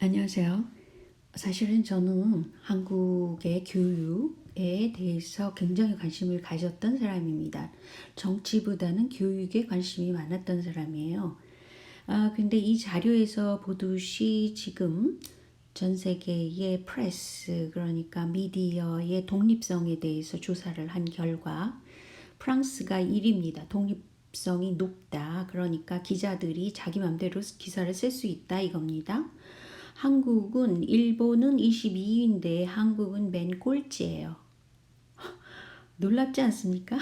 안녕하세요. 사실은 저는 한국의 교육에 대해서 굉장히 관심을 가졌던 사람입니다. 정치보다는 교육에 관심이 많았던 사람이에요. 근데 이 자료에서 보듯이 지금 전 세계의 프레스, 그러니까 미디어의 독립성에 대해서 조사를 한 결과 프랑스가 1위입니다. 독립성이 높다. 그러니까 기자들이 자기 맘대로 기사를 쓸 수 있다 이겁니다. 일본은 22위인데 한국은 맨 꼴찌예요. 놀랍지 않습니까?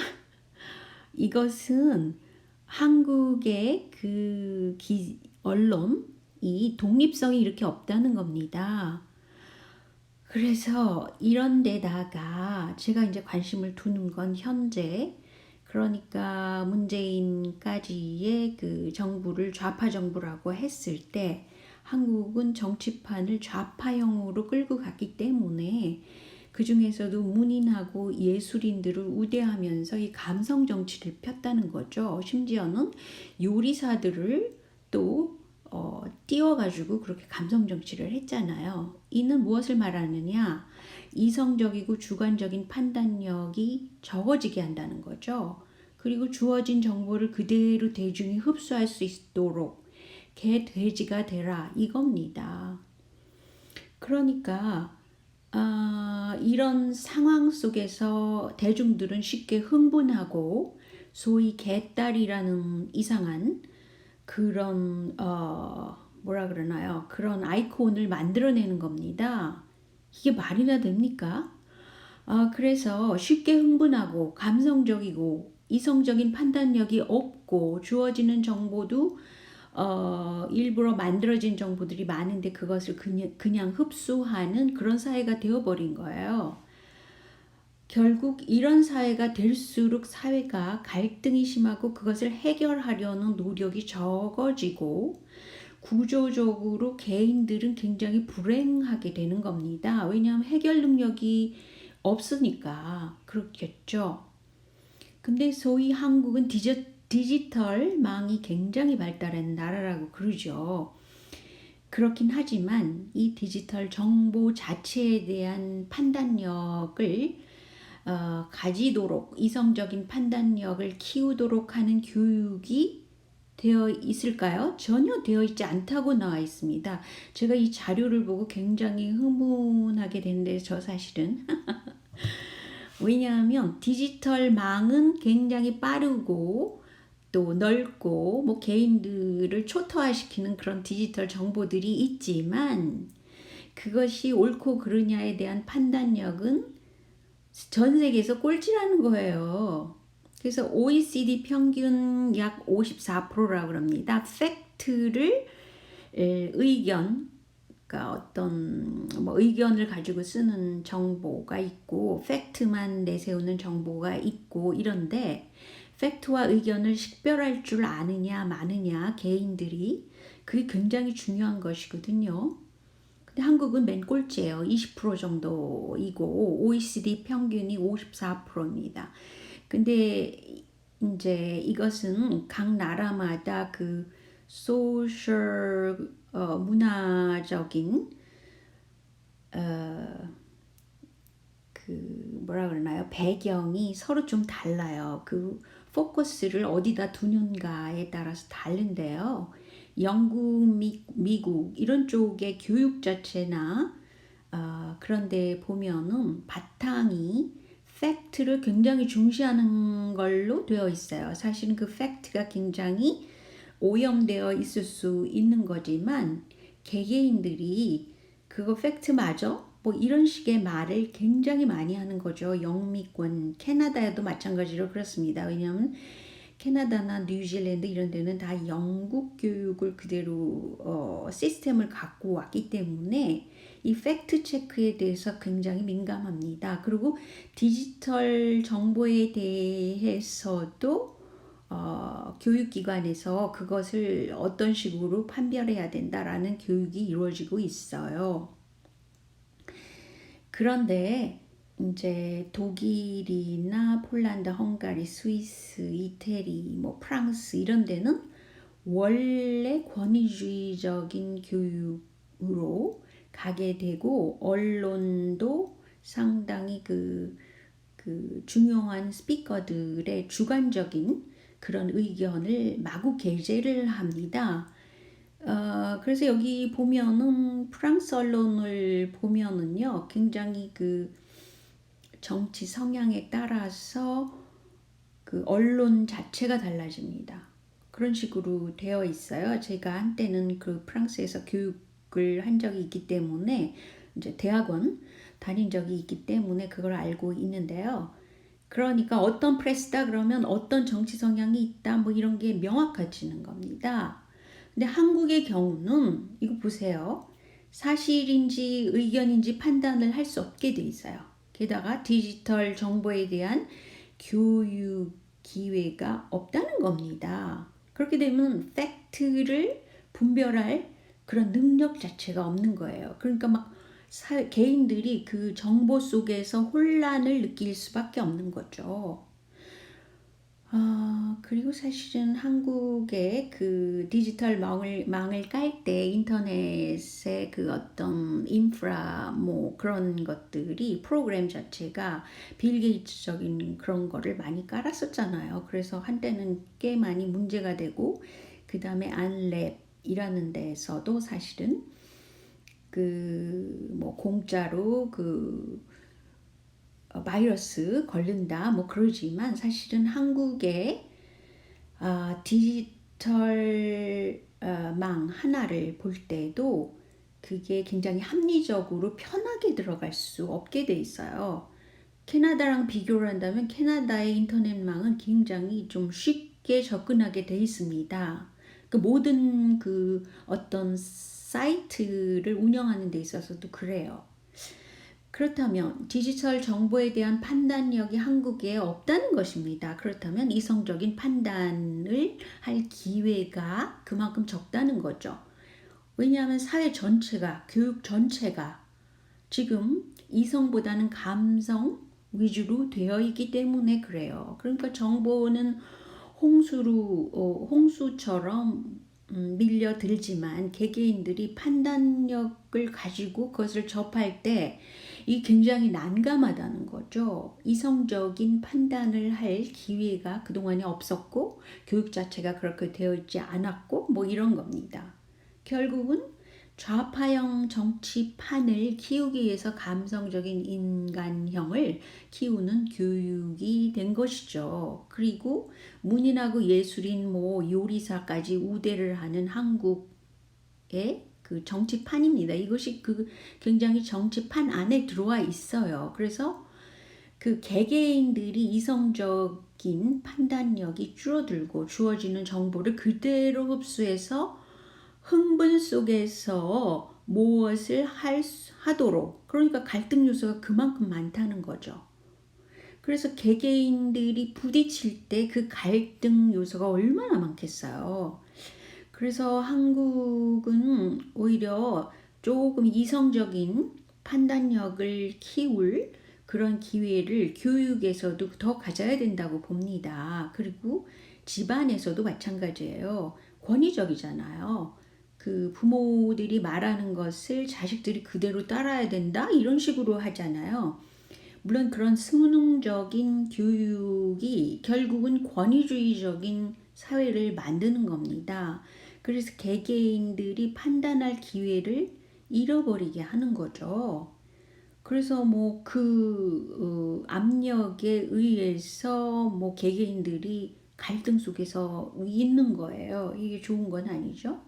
이것은 한국의 언론이 독립성이 이렇게 없다는 겁니다. 그래서 이런 데다가 제가 이제 관심을 두는 건 현재, 그러니까 문재인까지의 그 정부를 좌파 정부라고 했을 때 한국은 정치판을 좌파형으로 끌고 갔기 때문에 그 중에서도 문인하고 예술인들을 우대하면서 이 감성 정치를 폈다는 거죠. 심지어는 요리사들을 또 띄워가지고 그렇게 감성 정치를 했잖아요. 이는 무엇을 말하느냐? 이성적이고 주관적인 판단력이 적어지게 한다는 거죠. 그리고 주어진 정보를 그대로 대중이 흡수할 수 있도록 개 돼지가 되라 이겁니다. 그러니까 이런 상황 속에서 대중들은 쉽게 흥분하고 소위 개딸이라는 이상한 그런 뭐라 그러나요? 그런 아이콘을 만들어내는 겁니다. 이게 말이나 됩니까? 그래서 쉽게 흥분하고 감성적이고 이성적인 판단력이 없고 주어지는 정보도 일부러 만들어진 정보들이 많은데 그것을 그냥 흡수하는 그런 사회가 되어버린 거예요. 결국 이런 사회가 될수록 사회가 갈등이 심하고 그것을 해결하려는 노력이 적어지고 구조적으로 개인들은 굉장히 불행하게 되는 겁니다. 왜냐하면 해결 능력이 없으니까 그렇겠죠. 근데 소위 한국은 디지털망이 굉장히 발달한 나라라고 그러죠. 그렇긴 하지만 이 디지털 정보 자체에 대한 판단력을 가지도록 이성적인 판단력을 키우도록 하는 교육이 되어 있을까요? 전혀 되어 있지 않다고 나와 있습니다. 제가 이 자료를 보고 굉장히 흥분하게 됐는데 저 사실은 왜냐하면 디지털망은 굉장히 빠르고 또 넓고 뭐 개인들을 초토화시키는 그런 디지털 정보들이 있지만 그것이 옳고 그르냐에 대한 판단력은 전 세계에서 꼴찌라는 거예요. 그래서 OECD 평균 약 54%라고 합니다. 팩트를 의견, 그러니까 어떤 뭐 의견을 가지고 쓰는 정보가 있고 팩트만 내세우는 정보가 있고 이런데 팩트와 의견을 식별할 줄 아느냐 마느냐 개인들이 그게 굉장히 중요한 것이거든요. 근데 한국은 맨 꼴찌예요. 20% 정도이고 OECD 평균이 54%입니다. 근데 이제 이것은 각 나라마다 그 소셜 문화적인 그 뭐라 그러나요? 배경이 서로 좀 달라요. 그 포커스를 어디다 두는가에 따라서 다른데요. 영국, 미국 이런 쪽의 교육 자체나 그런데 보면은 바탕이 팩트를 굉장히 중시하는 걸로 되어 있어요. 사실은 그 팩트가 굉장히 오염되어 있을 수 있는 거지만 개개인들이 그거 팩트 맞아? 뭐 이런 식의 말을 굉장히 많이 하는 거죠. 영미권, 캐나다에도 마찬가지로 그렇습니다. 왜냐하면 캐나다나 뉴질랜드 이런 데는 다 영국 교육을 그대로 시스템을 갖고 왔기 때문에 이 팩트 체크에 대해서 굉장히 민감합니다. 그리고 디지털 정보에 대해서도 교육기관에서 그것을 어떤 식으로 판별해야 된다라는 교육이 이루어지고 있어요. 그런데 이제 독일이나 폴란드, 헝가리, 스위스, 이태리, 뭐 프랑스 이런 데는 원래 권위주의적인 교육으로 가게 되고 언론도 상당히 그 중요한 스피커들의 주관적인 그런 의견을 마구 게재를 합니다. 그래서 여기 보면은 프랑스 언론을 보면은요, 굉장히 그 정치 성향에 따라서 그 언론 자체가 달라집니다. 그런 식으로 되어 있어요. 제가 한때는 그 프랑스에서 교육을 한 적이 있기 때문에 이제 대학원 다닌 적이 있기 때문에 그걸 알고 있는데요. 그러니까 어떤 프레스다 그러면 어떤 정치 성향이 있다 뭐 이런 게 명확해지는 겁니다. 근데 한국의 경우는 이거 보세요. 사실인지 의견인지 판단을 할 수 없게 돼 있어요. 게다가 디지털 정보에 대한 교육 기회가 없다는 겁니다. 그렇게 되면 팩트를 분별할 그런 능력 자체가 없는 거예요. 그러니까 막 개인들이 그 정보 속에서 혼란을 느낄 수밖에 없는 거죠. 그리고 사실은 한국의 그 디지털 망을 깔 때 인터넷의 그 어떤 인프라 뭐 그런 것들이 프로그램 자체가 빌 게이츠적인 그런 거를 많이 깔았었잖아요. 그래서 한때는 꽤 많이 문제가 되고 그 다음에 안랩이라는 데에서도 사실은 그 뭐 공짜로 그 바이러스 걸린다 뭐 그러지만 사실은 한국의 디지털 망 하나를 볼 때도 그게 굉장히 합리적으로 편하게 들어갈 수 없게 돼 있어요. 캐나다랑 비교를 한다면 캐나다의 인터넷망은 굉장히 좀 쉽게 접근하게 돼 있습니다. 그 모든 그 어떤 사이트를 운영하는 데 있어서도 그래요. 그렇다면 디지털 정보에 대한 판단력이 한국에 없다는 것입니다. 그렇다면 이성적인 판단을 할 기회가 그만큼 적다는 거죠. 왜냐하면 사회 전체가, 교육 전체가 지금 이성보다는 감성 위주로 되어 있기 때문에 그래요. 그러니까 정보는 홍수처럼 밀려들지만 개개인들이 판단력을 가지고 그것을 접할 때 이 굉장히 난감하다는 거죠. 이성적인 판단을 할 기회가 그동안에 없었고 교육 자체가 그렇게 되어 있지 않았고 뭐 이런 겁니다. 결국은 좌파형 정치판을 키우기 위해서 감성적인 인간형을 키우는 교육이 된 것이죠. 그리고 문인하고 예술인 뭐 요리사까지 우대를 하는 한국의 그 정치판입니다. 이것이 그 굉장히 정치판 안에 들어와 있어요. 그래서 그 개개인들이 이성적인 판단력이 줄어들고 주어지는 정보를 그대로 흡수해서 흥분 속에서 무엇을 하도록 그러니까 갈등 요소가 그만큼 많다는 거죠. 그래서 개개인들이 부딪힐 때 그 갈등 요소가 얼마나 많겠어요. 그래서 한국은 오히려 조금 이성적인 판단력을 키울 그런 기회를 교육에서도 더 가져야 된다고 봅니다. 그리고 집안에서도 마찬가지예요. 권위적이잖아요. 그 부모들이 말하는 것을 자식들이 그대로 따라야 된다? 이런 식으로 하잖아요. 물론 그런 수능적인 교육이 결국은 권위주의적인 사회를 만드는 겁니다. 그래서 개개인들이 판단할 기회를 잃어버리게 하는 거죠. 그래서 뭐 그 압력에 의해서 뭐 개개인들이 갈등 속에서 있는 거예요. 이게 좋은 건 아니죠.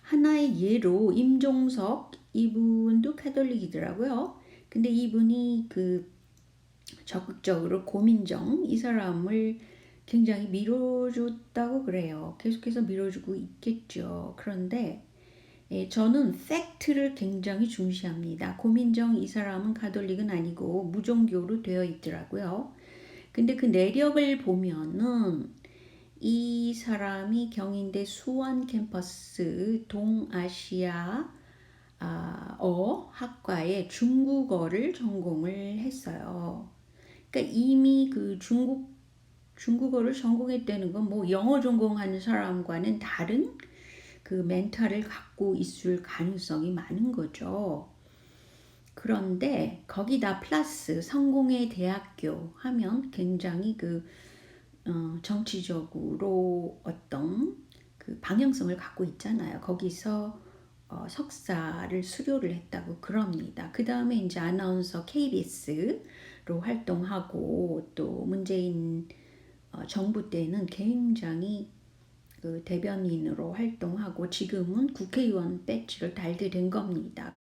하나의 예로 임종석 이분도 카톨릭이더라고요. 근데 이분이 그 적극적으로 고민정 이 사람을 굉장히 밀어줬다고 그래요. 계속해서 밀어주고 있겠죠. 그런데 저는 팩트를 굉장히 중시합니다. 고민정 이 사람은 가톨릭은 아니고 무종교로 되어 있더라고요. 근데 그 내력을 보면은 이 사람이 경인대 수원 캠퍼스 동아시아 학과에 중국어를 전공을 했어요. 그러니까 이미 그 중국어를 전공했다는 건 뭐 영어 전공하는 사람과는 다른 그 멘탈을 갖고 있을 가능성이 많은 거죠. 그런데 거기다 플러스 성공의 대학교 하면 굉장히 정치적으로 어떤 그 방향성을 갖고 있잖아요. 거기서 석사를 수료를 했다고 그럽니다. 그 다음에 이제 아나운서 KBS로 활동하고 또 문재인 정부 때는 굉장히 그 대변인으로 활동하고 지금은 국회의원 배지를 달게 된 겁니다.